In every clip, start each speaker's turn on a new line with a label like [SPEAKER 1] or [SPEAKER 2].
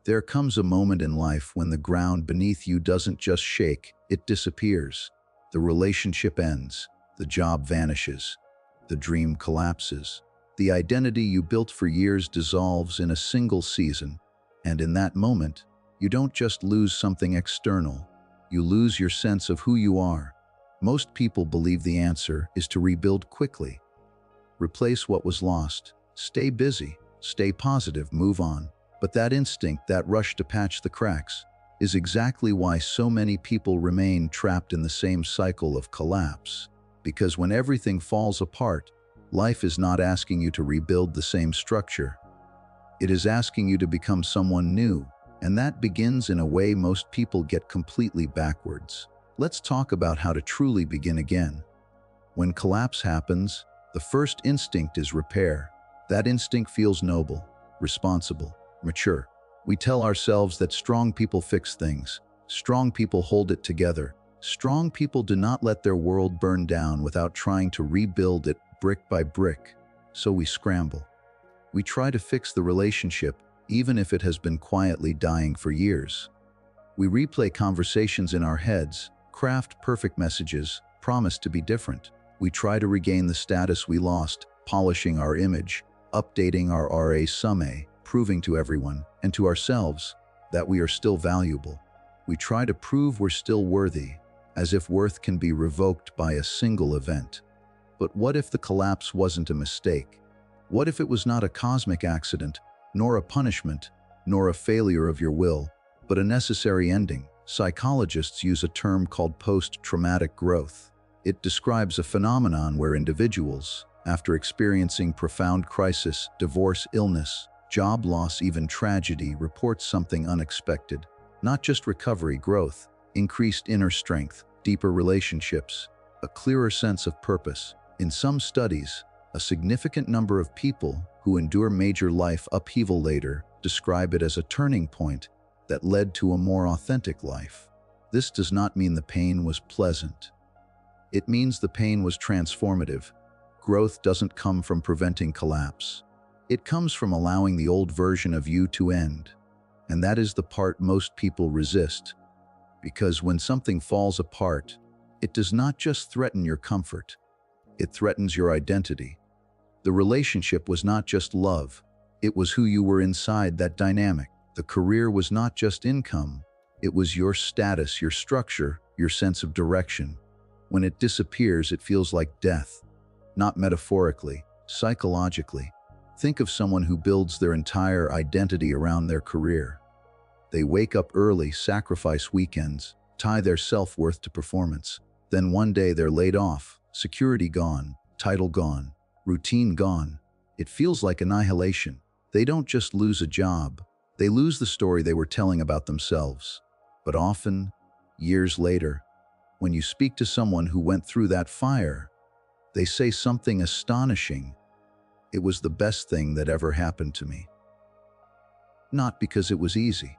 [SPEAKER 1] There comes a moment in life when the ground beneath you doesn't just shake, it disappears. The relationship ends, the job vanishes, the dream collapses. The identity you built for years dissolves in a single season, and in that moment, you don't just lose something external, you lose your sense of who you are. Most people believe the answer is to rebuild quickly. Replace what was lost, stay busy, stay positive, move on. But that instinct, that rush to patch the cracks, is exactly why so many people remain trapped in the same cycle of collapse. Because when everything falls apart, life is not asking you to rebuild the same structure. It is asking you to become someone new, and that begins in a way most people get completely backwards. Let's talk about how to truly begin again. When collapse happens, the first instinct is repair. That instinct feels noble, responsible, mature. We tell ourselves that strong people fix things. Strong people hold it together. Strong people do not let their world burn down without trying to rebuild it brick by brick. So we scramble. We try to fix the relationship, even if it has been quietly dying for years. We replay conversations in our heads, craft perfect messages, promise to be different. We try to regain the status we lost, polishing our image, updating our resume, proving to everyone, and to ourselves, that we are still valuable. We try to prove we're still worthy, as if worth can be revoked by a single event. But what if the collapse wasn't a mistake? What if it was not a cosmic accident, nor a punishment, nor a failure of your will, but a necessary ending? Psychologists use a term called post-traumatic growth. It describes a phenomenon where individuals, after experiencing profound crisis, divorce, illness, job loss, even tragedy, report something unexpected. Not just recovery, growth, increased inner strength, deeper relationships, a clearer sense of purpose. In some studies, a significant number of people who endure major life upheaval later describe it as a turning point that led to a more authentic life. This does not mean the pain was pleasant. It means the pain was transformative. Growth doesn't come from preventing collapse. It comes from allowing the old version of you to end. And that is the part most people resist. Because when something falls apart, it does not just threaten your comfort. It threatens your identity. The relationship was not just love. It was who you were inside that dynamic. The career was not just income. It was your status, your structure, your sense of direction. When it disappears, it feels like death. Not metaphorically, psychologically. Think of someone who builds their entire identity around their career. They wake up early, sacrifice weekends, tie their self-worth to performance. Then one day they're laid off, security gone, title gone, routine gone. It feels like annihilation. They don't just lose a job, they lose the story they were telling about themselves. But often, years later, when you speak to someone who went through that fire, they say something astonishing. It was the best thing that ever happened to me. Not because it was easy,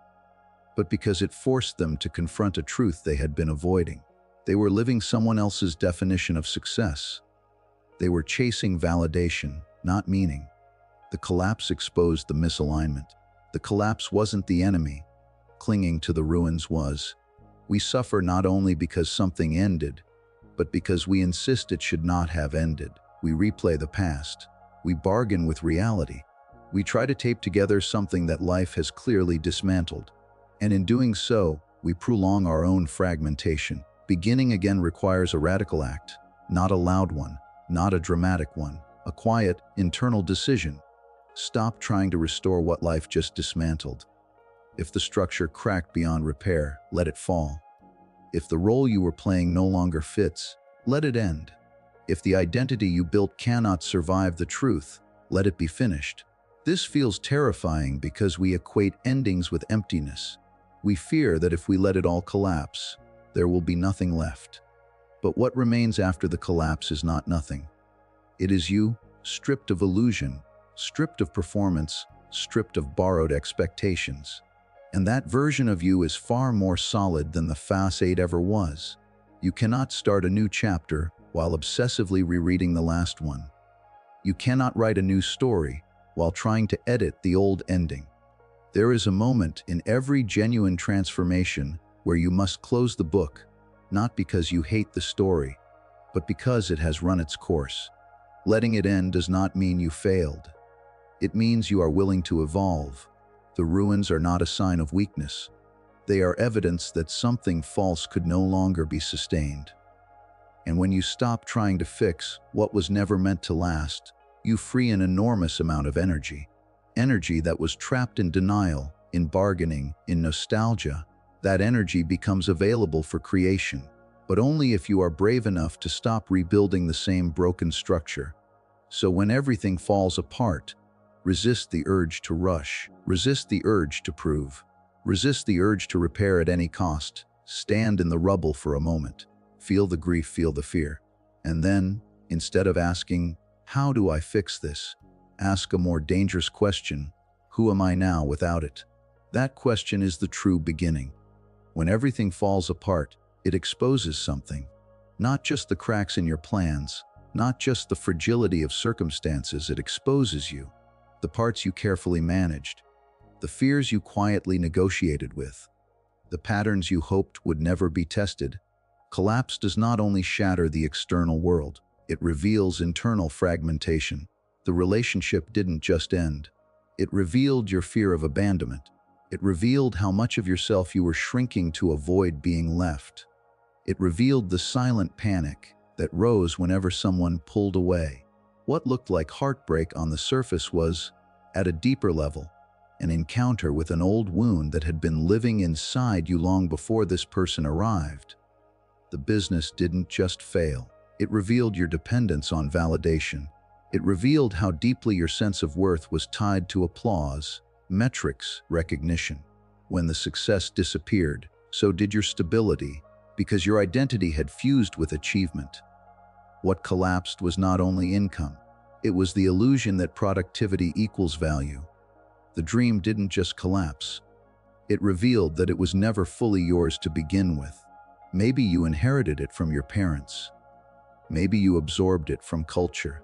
[SPEAKER 1] but because it forced them to confront a truth they had been avoiding. They were living someone else's definition of success. They were chasing validation, not meaning. The collapse exposed the misalignment. The collapse wasn't the enemy. Clinging to the ruins was. We suffer not only because something ended, but because we insist it should not have ended. We replay the past. We bargain with reality. We try to tape together something that life has clearly dismantled. And in doing so, we prolong our own fragmentation. Beginning again requires a radical act, not a loud one, not a dramatic one, a quiet, internal decision. Stop trying to restore what life just dismantled. If the structure cracked beyond repair, let it fall. If the role you were playing no longer fits, let it end. If the identity you built cannot survive the truth, let it be finished. This feels terrifying because we equate endings with emptiness. We fear that if we let it all collapse, there will be nothing left. But what remains after the collapse is not nothing. It is you, stripped of illusion, stripped of performance, stripped of borrowed expectations. And that version of you is far more solid than the facade ever was. You cannot start a new chapter while obsessively rereading the last one. You cannot write a new story while trying to edit the old ending. There is a moment in every genuine transformation where you must close the book, not because you hate the story, but because it has run its course. Letting it end does not mean you failed. It means you are willing to evolve. The ruins are not a sign of weakness. They are evidence that something false could no longer be sustained. And when you stop trying to fix what was never meant to last, you free an enormous amount of energy. Energy that was trapped in denial, in bargaining, in nostalgia. That energy becomes available for creation, but only if you are brave enough to stop rebuilding the same broken structure. So when everything falls apart, resist the urge to rush, resist the urge to prove, resist the urge to repair at any cost. Stand in the rubble for a moment, feel the grief, feel the fear, and then, instead of asking, "How do I fix this?" ask a more dangerous question: who am I now without it? That question is the true beginning. When everything falls apart, it exposes something. Not just the cracks in your plans, not just the fragility of circumstances, it exposes you. The parts you carefully managed, the fears you quietly negotiated with, the patterns you hoped would never be tested. Collapse does not only shatter the external world, it reveals internal fragmentation. The relationship didn't just end. It revealed your fear of abandonment. It revealed how much of yourself you were shrinking to avoid being left. It revealed the silent panic that rose whenever someone pulled away. What looked like heartbreak on the surface was, at a deeper level, an encounter with an old wound that had been living inside you long before this person arrived. The business didn't just fail. It revealed your dependence on validation. It revealed how deeply your sense of worth was tied to applause, metrics, recognition. When the success disappeared, so did your stability, because your identity had fused with achievement. What collapsed was not only income, it was the illusion that productivity equals value. The dream didn't just collapse. It revealed that it was never fully yours to begin with. Maybe you inherited it from your parents. Maybe you absorbed it from culture.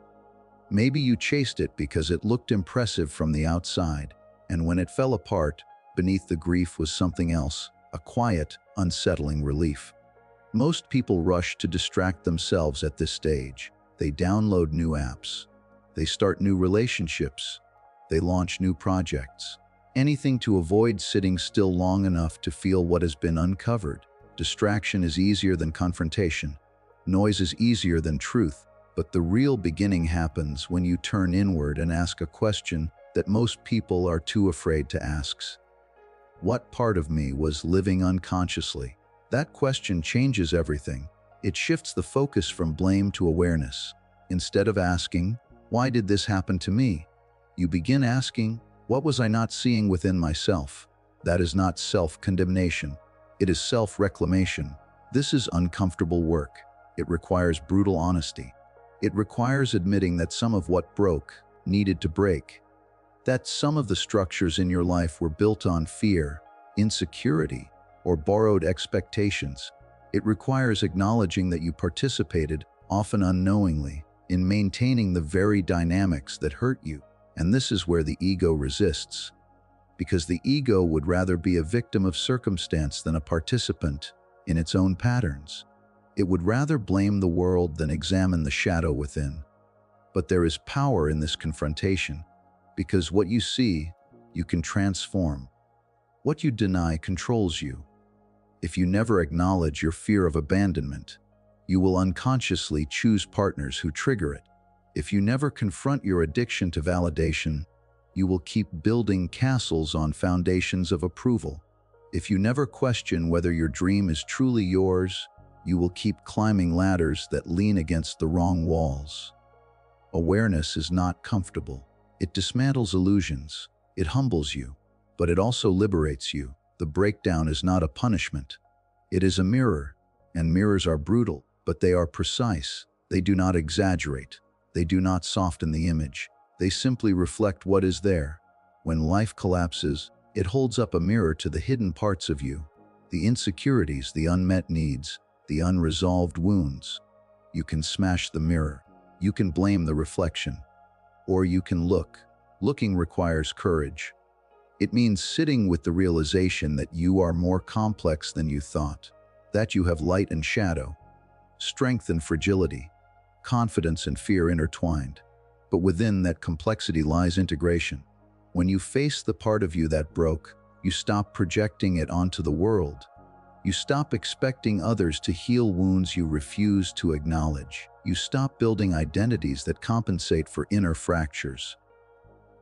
[SPEAKER 1] Maybe you chased it because it looked impressive from the outside, and when it fell apart, beneath the grief was something else, a quiet, unsettling relief. Most people rush to distract themselves at this stage. They download new apps. They start new relationships. They launch new projects. Anything to avoid sitting still long enough to feel what has been uncovered. Distraction is easier than confrontation. Noise is easier than truth. But the real beginning happens when you turn inward and ask a question that most people are too afraid to ask. What part of me was living unconsciously? That question changes everything. It shifts the focus from blame to awareness. Instead of asking, "Why did this happen to me?" you begin asking, "What was I not seeing within myself?" That is not self-condemnation. It is self-reclamation. This is uncomfortable work. It requires brutal honesty. It requires admitting that some of what broke needed to break. That some of the structures in your life were built on fear, insecurity, or borrowed expectations. It requires acknowledging that you participated, often unknowingly, in maintaining the very dynamics that hurt you. And this is where the ego resists. Because the ego would rather be a victim of circumstance than a participant in its own patterns. It would rather blame the world than examine the shadow within. But there is power in this confrontation, because what you see, you can transform. What you deny controls you. If you never acknowledge your fear of abandonment, you will unconsciously choose partners who trigger it. If you never confront your addiction to validation, you will keep building castles on foundations of approval. If you never question whether your dream is truly yours, you will keep climbing ladders that lean against the wrong walls. Awareness is not comfortable. It dismantles illusions. It humbles you, but it also liberates you. The breakdown is not a punishment. It is a mirror, and mirrors are brutal, but they are precise. They do not exaggerate. They do not soften the image. They simply reflect what is there. When life collapses, it holds up a mirror to the hidden parts of you, the insecurities, the unmet needs, the unresolved wounds. You can smash the mirror. You can blame the reflection. Or you can look. Looking requires courage. It means sitting with the realization that you are more complex than you thought, that you have light and shadow, strength and fragility, confidence and fear intertwined. But within that complexity lies integration. When you face the part of you that broke, you stop projecting it onto the world. You stop expecting others to heal wounds you refuse to acknowledge. You stop building identities that compensate for inner fractures.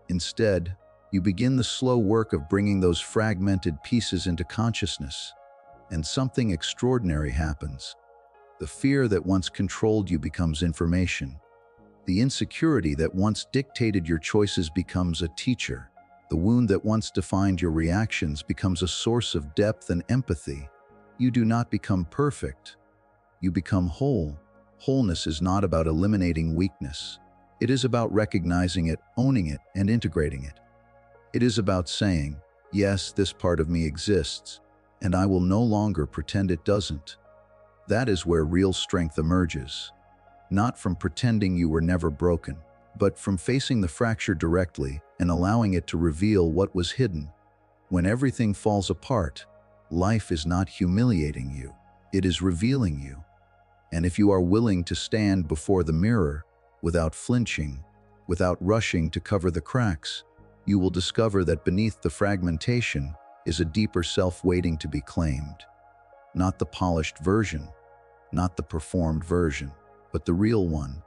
[SPEAKER 1] Instead, you begin the slow work of bringing those fragmented pieces into consciousness, and something extraordinary happens. The fear that once controlled you becomes information. The insecurity that once dictated your choices becomes a teacher. The wound that once defined your reactions becomes a source of depth and empathy. You do not become perfect. You become whole. Wholeness is not about eliminating weakness. It is about recognizing it, owning it, and integrating it. It is about saying, yes, this part of me exists, and I will no longer pretend it doesn't. That is where real strength emerges. Not from pretending you were never broken, but from facing the fracture directly and allowing it to reveal what was hidden. When everything falls apart, life is not humiliating you, it is revealing you. And if you are willing to stand before the mirror, without flinching, without rushing to cover the cracks, you will discover that beneath the fragmentation is a deeper self waiting to be claimed. Not the polished version, not the performed version, but the real one.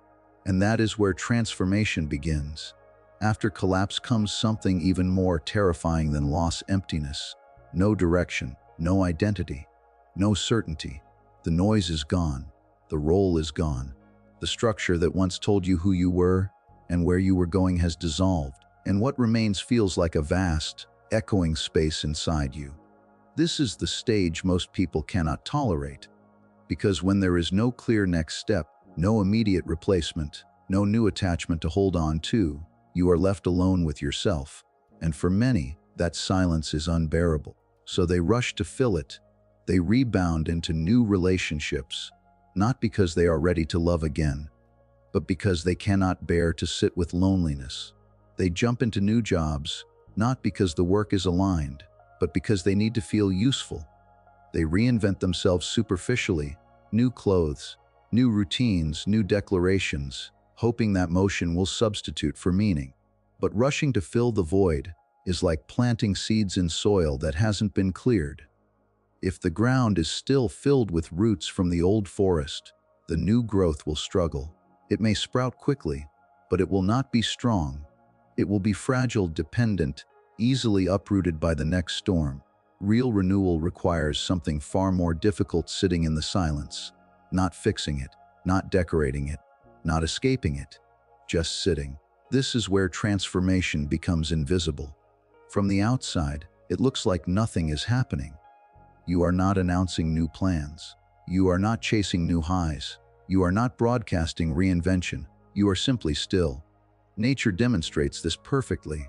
[SPEAKER 1] And that is where transformation begins. After collapse comes something even more terrifying than loss: emptiness. No direction, no identity, no certainty. The noise is gone. The role is gone. The structure that once told you who you were and where you were going has dissolved, and what remains feels like a vast, echoing space inside you. This is the stage most people cannot tolerate, because when there is no clear next step, no immediate replacement, no new attachment to hold on to, you are left alone with yourself. And for many, that silence is unbearable. So they rush to fill it. They rebound into new relationships, not because they are ready to love again, but because they cannot bear to sit with loneliness. They jump into new jobs, not because the work is aligned, but because they need to feel useful. They reinvent themselves superficially: new clothes, new routines, new declarations, hoping that motion will substitute for meaning. But rushing to fill the void is like planting seeds in soil that hasn't been cleared. If the ground is still filled with roots from the old forest, the new growth will struggle. It may sprout quickly, but it will not be strong. It will be fragile, dependent, easily uprooted by the next storm. Real renewal requires something far more difficult: sitting in the silence, not fixing it, not decorating it, not escaping it, just sitting. This is where transformation becomes invisible. From the outside, it looks like nothing is happening. You are not announcing new plans. You are not chasing new highs. You are not broadcasting reinvention. You are simply still. Nature demonstrates this perfectly.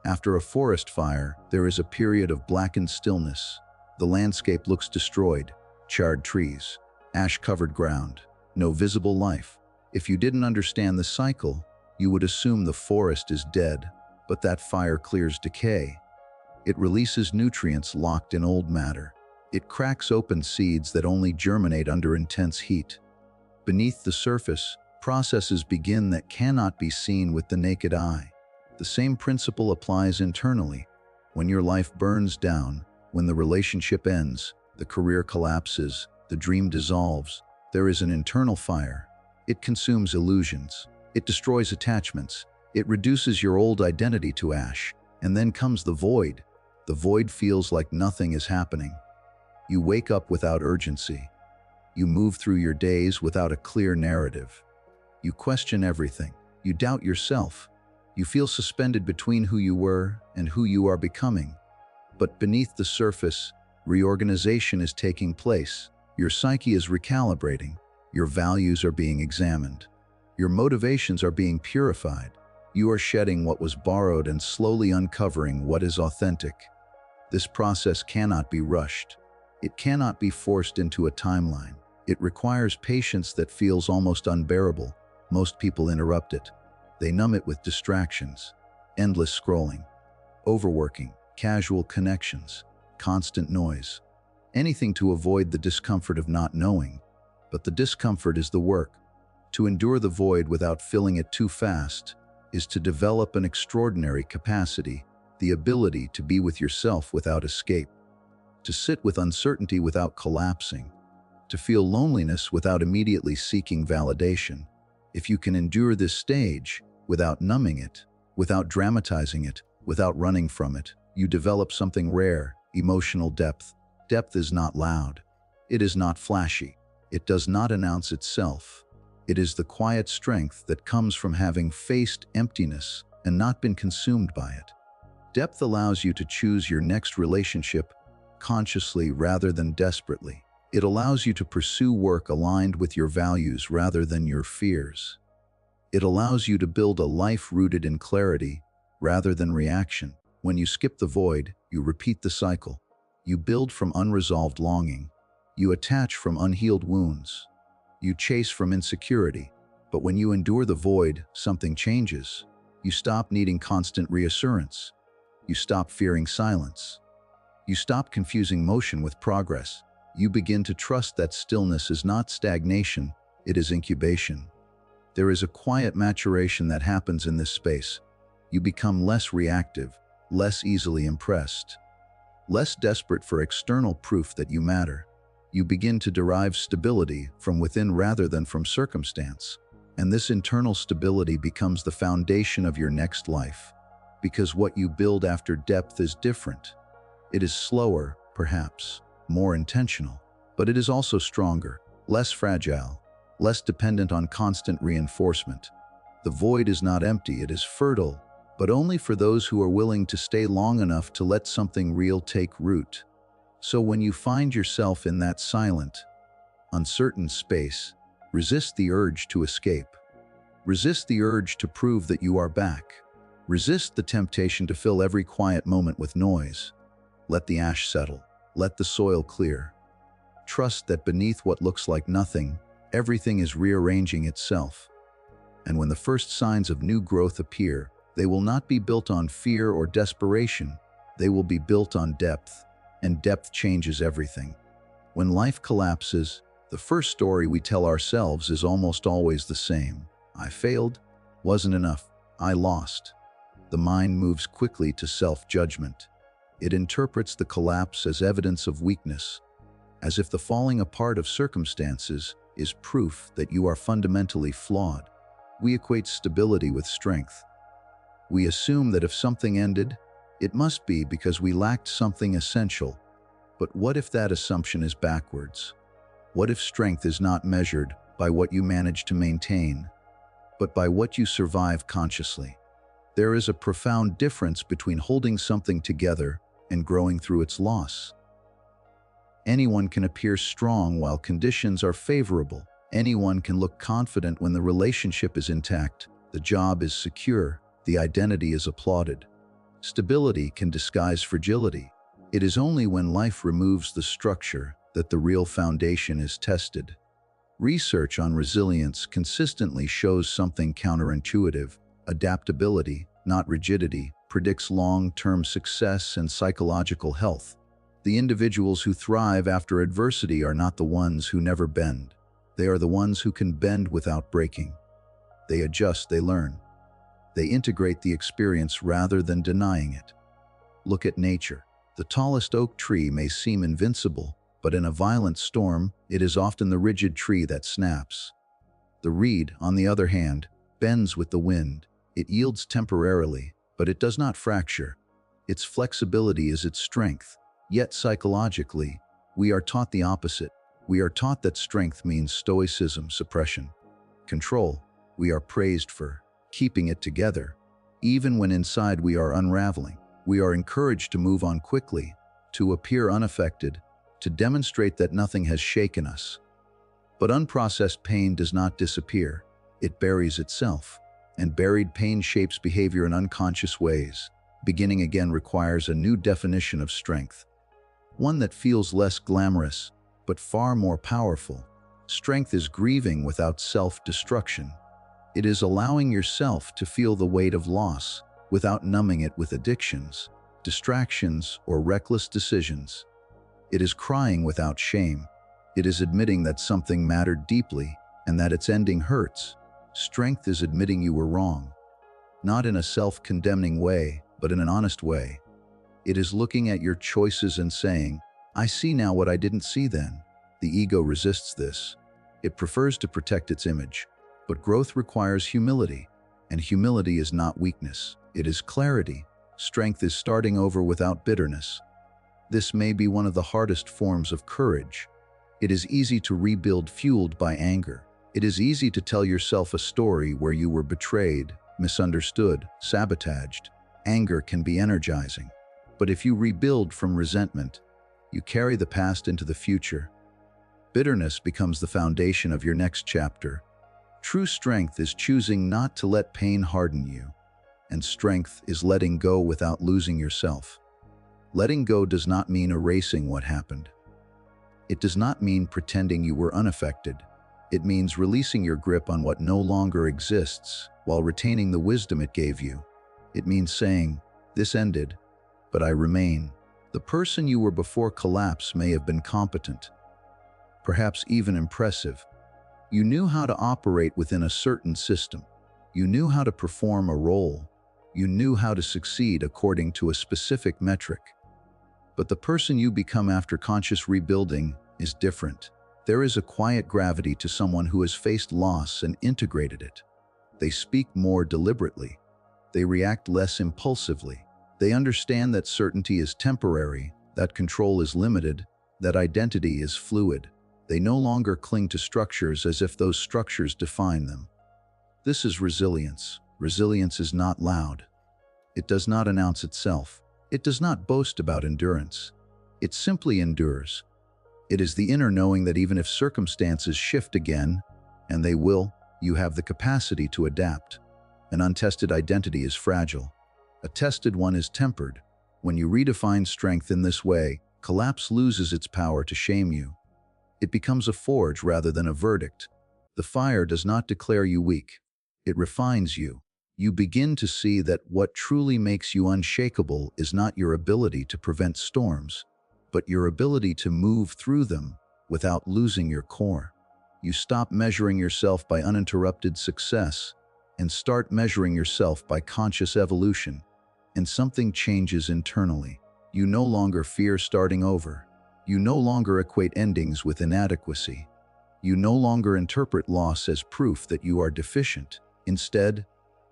[SPEAKER 1] After a forest fire, there is a period of blackened stillness. The landscape looks destroyed: charred trees, ash-covered ground, no visible life. If you didn't understand the cycle, you would assume the forest is dead, but that fire clears decay. It releases nutrients locked in old matter. It cracks open seeds that only germinate under intense heat. Beneath the surface, processes begin that cannot be seen with the naked eye. The same principle applies internally. When your life burns down, when the relationship ends, the career collapses, the dream dissolves, there is an internal fire. It consumes illusions. It destroys attachments. It reduces your old identity to ash. And then comes the void. The void feels like nothing is happening. You wake up without urgency. You move through your days without a clear narrative. You question everything. You doubt yourself. You feel suspended between who you were and who you are becoming. But beneath the surface, reorganization is taking place. Your psyche is recalibrating. Your values are being examined. Your motivations are being purified. You are shedding what was borrowed and slowly uncovering what is authentic. This process cannot be rushed. It cannot be forced into a timeline. It requires patience that feels almost unbearable. Most people interrupt it. They numb it with distractions, endless scrolling, overworking, casual connections, constant noise, anything to avoid the discomfort of not knowing. But the discomfort is the work. To endure the void without filling it too fast is to develop an extraordinary capacity, the ability to be with yourself without escape, to sit with uncertainty without collapsing, to feel loneliness without immediately seeking validation. If you can endure this stage without numbing it, without dramatizing it, without running from it, you develop something rare, emotional depth. Depth is not loud. It is not flashy. It does not announce itself. It is the quiet strength that comes from having faced emptiness and not been consumed by it. Depth allows you to choose your next relationship consciously rather than desperately. It allows you to pursue work aligned with your values rather than your fears. It allows you to build a life rooted in clarity rather than reaction. When you skip the void, you repeat the cycle. You build from unresolved longing. You attach from unhealed wounds. You chase from insecurity. But when you endure the void, something changes. You stop needing constant reassurance. You stop fearing silence. You stop confusing motion with progress. You begin to trust that stillness is not stagnation, it is incubation. There is a quiet maturation that happens in this space. You become less reactive, less easily impressed, less desperate for external proof that you matter. You begin to derive stability from within rather than from circumstance. And this internal stability becomes the foundation of your next life. Because what you build after depth is different. It is slower, perhaps, more intentional, but it is also stronger, less fragile, less dependent on constant reinforcement. The void is not empty, it is fertile, but only for those who are willing to stay long enough to let something real take root. So when you find yourself in that silent, uncertain space, resist the urge to escape. Resist the urge to prove that you are back. Resist the temptation to fill every quiet moment with noise. Let the ash settle. Let the soil clear. Trust that beneath what looks like nothing, everything is rearranging itself. And when the first signs of new growth appear, they will not be built on fear or desperation. They will be built on depth, and depth changes everything. When life collapses, the first story we tell ourselves is almost always the same. I failed, wasn't enough, I lost. The mind moves quickly to self-judgment. It interprets the collapse as evidence of weakness, as if the falling apart of circumstances is proof that you are fundamentally flawed. We equate stability with strength. We assume that if something ended, it must be because we lacked something essential. But what if that assumption is backwards? What if strength is not measured by what you manage to maintain, but by what you survive consciously? There is a profound difference between holding something together and growing through its loss. Anyone can appear strong while conditions are favorable. Anyone can look confident when the relationship is intact, the job is secure, the identity is applauded. Stability can disguise fragility. It is only when life removes the structure that the real foundation is tested. Research on resilience consistently shows something counterintuitive. Adaptability, not rigidity, predicts long-term success and psychological health. The individuals who thrive after adversity are not the ones who never bend. They are the ones who can bend without breaking. They adjust, they learn. They integrate the experience rather than denying it. Look at nature. The tallest oak tree may seem invincible, but in a violent storm, it is often the rigid tree that snaps. The reed, on the other hand, bends with the wind. It yields temporarily, but it does not fracture. Its flexibility is its strength. Yet psychologically, we are taught the opposite. We are taught that strength means stoicism, suppression, control. We are praised for keeping it together. Even when inside we are unraveling, we are encouraged to move on quickly, to appear unaffected, to demonstrate that nothing has shaken us. But unprocessed pain does not disappear. It buries itself. And buried pain shapes behavior in unconscious ways. Beginning again requires a new definition of strength. One that feels less glamorous, but far more powerful. Strength is grieving without self-destruction. It is allowing yourself to feel the weight of loss without numbing it with addictions. distractions, or reckless decisions. It is crying without shame. It is admitting that something mattered deeply and that its ending hurts. Strength is admitting you were wrong, not in a self-condemning way, but in an honest way. It is looking at your choices and saying, "I see now what I didn't see then." The ego resists this. It prefers to protect its image. But growth requires humility, and humility is not weakness. It is clarity. Strength is starting over without bitterness. This may be one of the hardest forms of courage. It is easy to rebuild fueled by anger. It is easy to tell yourself a story where you were betrayed, misunderstood, sabotaged. Anger can be energizing. But if you rebuild from resentment, you carry the past into the future. Bitterness becomes the foundation of your next chapter. True strength is choosing not to let pain harden you, and strength is letting go without losing yourself. Letting go does not mean erasing what happened. It does not mean pretending you were unaffected. It means releasing your grip on what no longer exists while retaining the wisdom it gave you. It means saying, "This ended, but I remain." The person you were before collapse may have been competent, perhaps even impressive. You knew how to operate within a certain system. You knew how to perform a role. You knew how to succeed according to a specific metric. But the person you become after conscious rebuilding is different. There is a quiet gravity to someone who has faced loss and integrated it. They speak more deliberately. They react less impulsively. They understand that certainty is temporary, that control is limited, that identity is fluid. They no longer cling to structures as if those structures define them. This is resilience. Resilience is not loud. It does not announce itself. It does not boast about endurance. It simply endures. It is the inner knowing that even if circumstances shift again, and they will, you have the capacity to adapt. An untested identity is fragile. A tested one is tempered. When you redefine strength in this way, collapse loses its power to shame you. It becomes a forge rather than a verdict. The fire does not declare you weak. It refines you. You begin to see that what truly makes you unshakable is not your ability to prevent storms, but your ability to move through them without losing your core. You stop measuring yourself by uninterrupted success and start measuring yourself by conscious evolution, and something changes internally. You no longer fear starting over. You no longer equate endings with inadequacy. You no longer interpret loss as proof that you are deficient. Instead,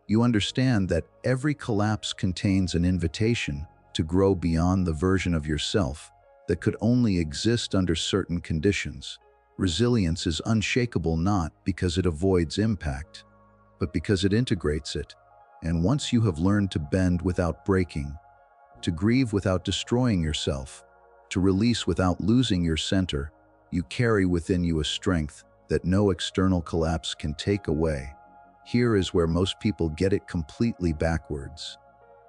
[SPEAKER 1] you understand that every collapse contains an invitation to grow beyond the version of yourself that could only exist under certain conditions. Resilience is unshakable not because it avoids impact, but because it integrates it. And once you have learned to bend without breaking, to grieve without destroying yourself, to release without losing your center, you carry within you a strength that no external collapse can take away. Here is where most people get it completely backwards.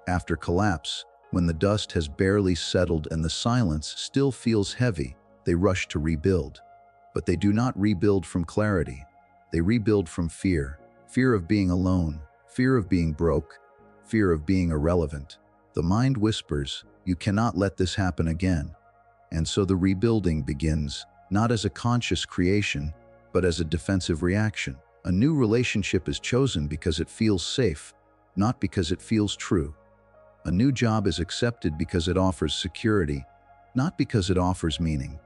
[SPEAKER 1] After collapse, when the dust has barely settled and the silence still feels heavy, they rush to rebuild. But they do not rebuild from clarity. They rebuild from fear. Fear of being alone, fear of being broke, fear of being irrelevant. The mind whispers, "You cannot let this happen again." And so the rebuilding begins, not as a conscious creation, but as a defensive reaction. A new relationship is chosen because it feels safe, not because it feels true. A new job is accepted because it offers security, not because it offers meaning.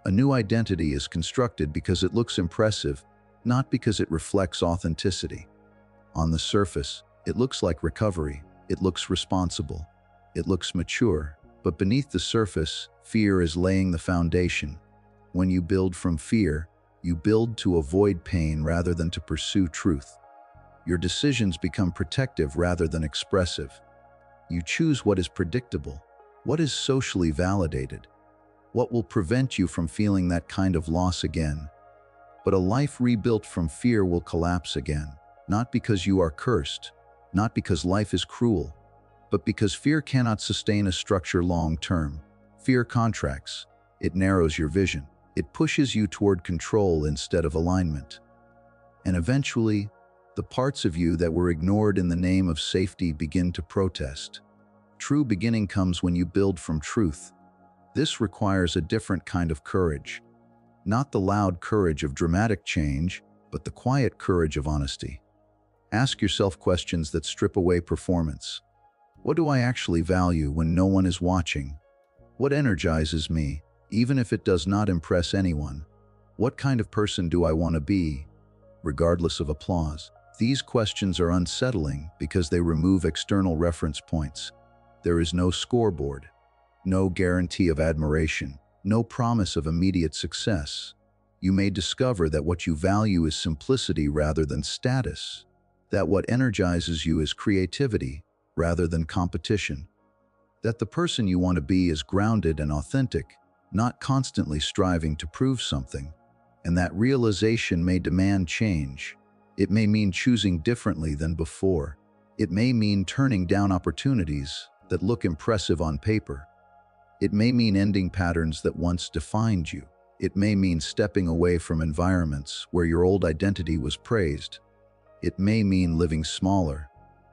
[SPEAKER 1] A new identity is constructed because it looks impressive, not because it reflects authenticity. On the surface, it looks like recovery. It looks responsible. It looks mature. But beneath the surface, fear is laying the foundation. When you build from fear, you build to avoid pain rather than to pursue truth. Your decisions become protective rather than expressive. You choose what is predictable, what is socially validated, what will prevent you from feeling that kind of loss again. But a life rebuilt from fear will collapse again, not because you are cursed, not because life is cruel, but because fear cannot sustain a structure long term. Fear contracts. It narrows your vision. It pushes you toward control instead of alignment. And eventually, the parts of you that were ignored in the name of safety begin to protest. True beginning comes when you build from truth. This requires a different kind of courage. Not the loud courage of dramatic change, but the quiet courage of honesty. Ask yourself questions that strip away performance. What do I actually value when no one is watching? What energizes me, even if it does not impress anyone? What kind of person do I want to be, regardless of applause? These questions are unsettling because they remove external reference points. There is no scoreboard, no guarantee of admiration, no promise of immediate success. You may discover that what you value is simplicity rather than status, that what energizes you is creativity rather than competition, that the person you want to be is grounded and authentic, not constantly striving to prove something, and that realization may demand change. It may mean choosing differently than before. It may mean turning down opportunities that look impressive on paper. It may mean ending patterns that once defined you. It may mean stepping away from environments where your old identity was praised. It may mean living smaller,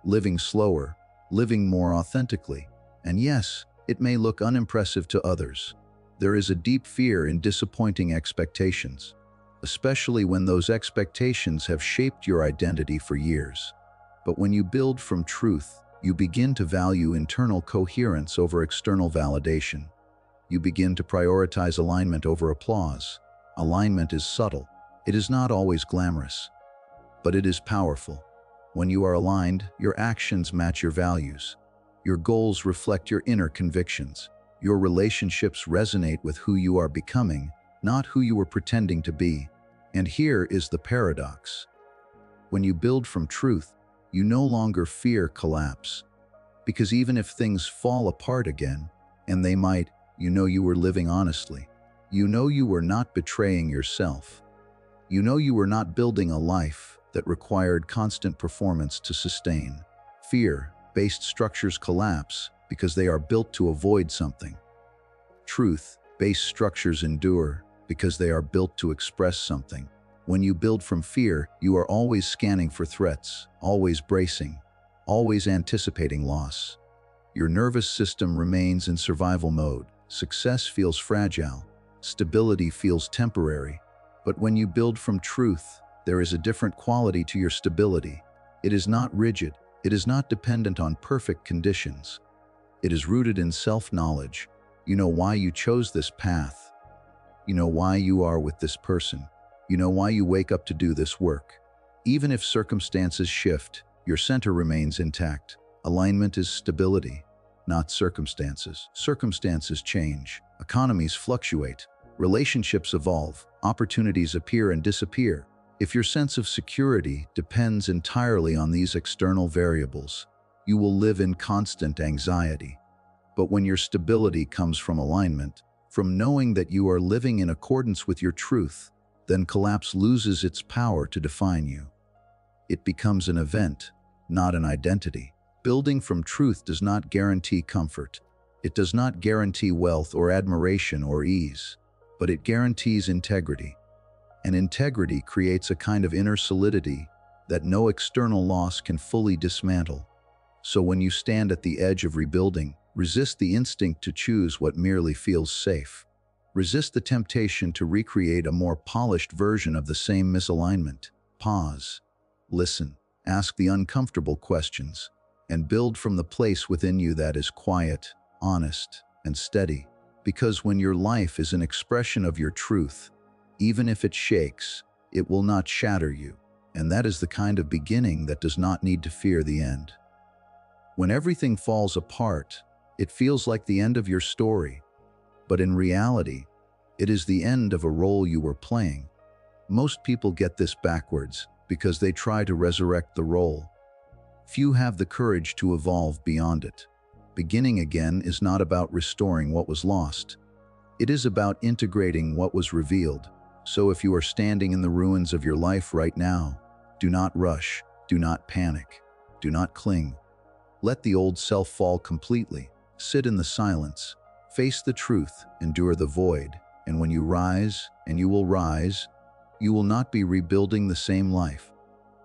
[SPEAKER 1] living slower, living more authentically. And yes, it may look unimpressive to others. There is a deep fear in disappointing expectations, especially when those expectations have shaped your identity for years. But when you build from truth, you begin to value internal coherence over external validation. You begin to prioritize alignment over applause. Alignment is subtle. It is not always glamorous, but it is powerful. When you are aligned, your actions match your values. Your goals reflect your inner convictions. Your relationships resonate with who you are becoming, not who you were pretending to be. And here is the paradox. When you build from truth, you no longer fear collapse. Because even if things fall apart again, and they might, you know you were living honestly. You know you were not betraying yourself. You know you were not building a life that required constant performance to sustain. Fear-based structures collapse because they are built to avoid something. Truth-based structures endure because they are built to express something. When you build from fear, you are always scanning for threats, always bracing, always anticipating loss. Your nervous system remains in survival mode. Success feels fragile. Stability feels temporary. But when you build from truth, there is a different quality to your stability. It is not rigid. It is not dependent on perfect conditions. It is rooted in self-knowledge. You know why you chose this path. You know why you are with this person. You know why you wake up to do this work. Even if circumstances shift, your center remains intact. Alignment is stability, not circumstances. Circumstances change. Economies fluctuate. Relationships evolve. Opportunities appear and disappear. If your sense of security depends entirely on these external variables, you will live in constant anxiety. But when your stability comes from alignment, from knowing that you are living in accordance with your truth, then collapse loses its power to define you. It becomes an event, not an identity. Building from truth does not guarantee comfort. It does not guarantee wealth or admiration or ease, but it guarantees integrity. And integrity creates a kind of inner solidity that no external loss can fully dismantle. So when you stand at the edge of rebuilding, resist the instinct to choose what merely feels safe. Resist the temptation to recreate a more polished version of the same misalignment. Pause, listen, ask the uncomfortable questions, and build from the place within you that is quiet, honest, and steady. Because when your life is an expression of your truth, even if it shakes, it will not shatter you. And that is the kind of beginning that does not need to fear the end. When everything falls apart, it feels like the end of your story. But in reality, it is the end of a role you were playing. Most people get this backwards because they try to resurrect the role. Few have the courage to evolve beyond it. Beginning again is not about restoring what was lost. It is about integrating what was revealed. So if you are standing in the ruins of your life right now, do not rush, do not panic, do not cling. Let the old self fall completely. Sit in the silence, face the truth, endure the void. And when you rise, and you will rise, you will not be rebuilding the same life.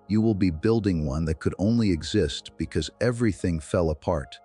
[SPEAKER 1] You will be building one that could only exist because everything fell apart.